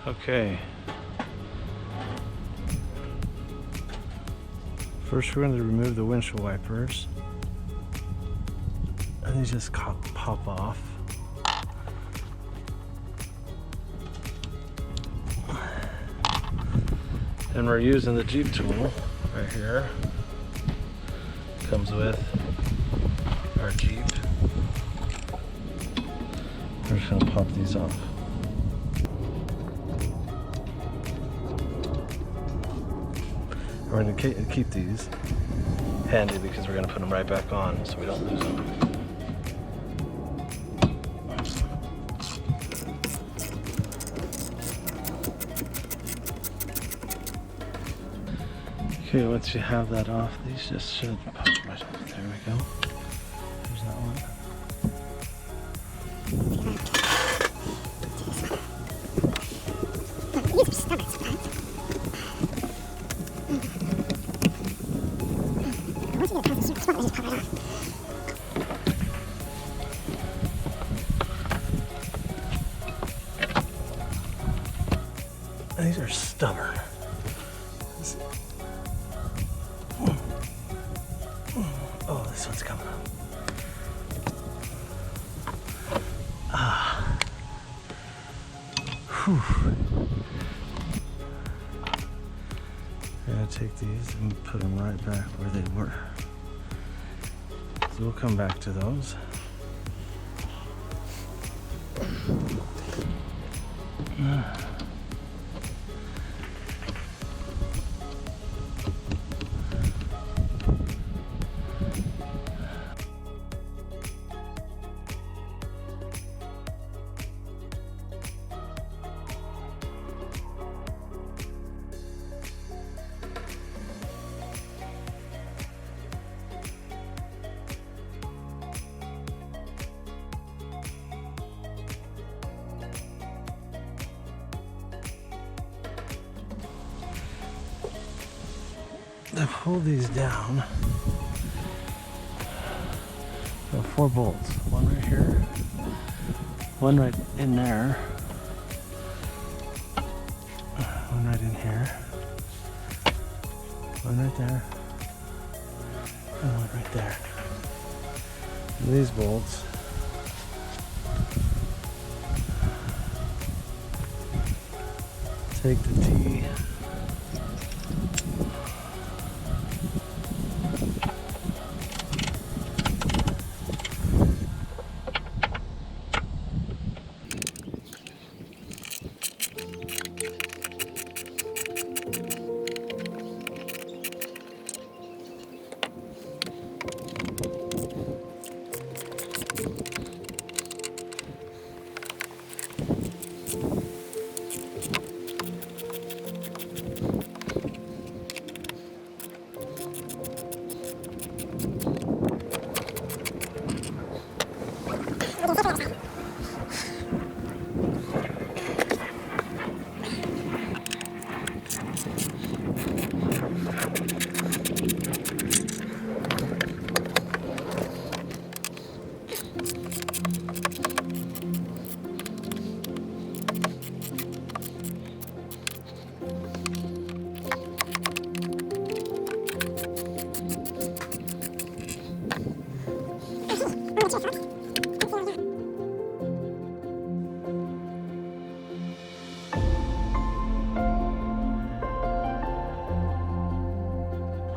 Okay. First we're going to remove the windshield wipers. And these just pop off. And we're using the Jeep tool right here. Comes with our Jeep. We're just going to pop these off. We're going to keep these handy because we're going to put them right back on so we don't lose them. Okay, once you have that off, these just should pop right off. There we go. There's that one. These are stubborn. Oh, this one's coming up. Ah. Whew. I'm gonna take these and put them right back where they were. So we'll come back to those. I pull these down. So 4 bolts. One right here, one right in there, one right in here, one right there, and one right there. And these bolts take the T .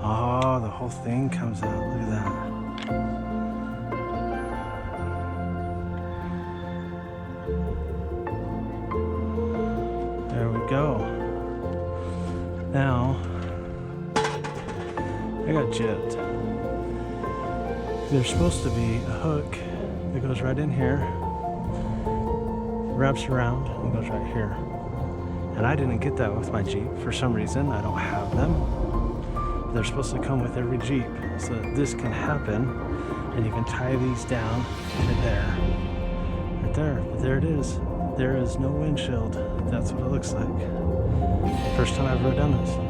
Oh, the whole thing comes out. Look at that. There we go. Now, I got gypped. There's supposed to be a hook that goes right in here, wraps around, and goes right here. And I didn't get that with my Jeep. For some reason, I don't have them. They're supposed to come with every Jeep so that this can happen, and you can tie these down right there. Right there. But there it is. There is no windshield. That's what it looks like. First time I've ever done this.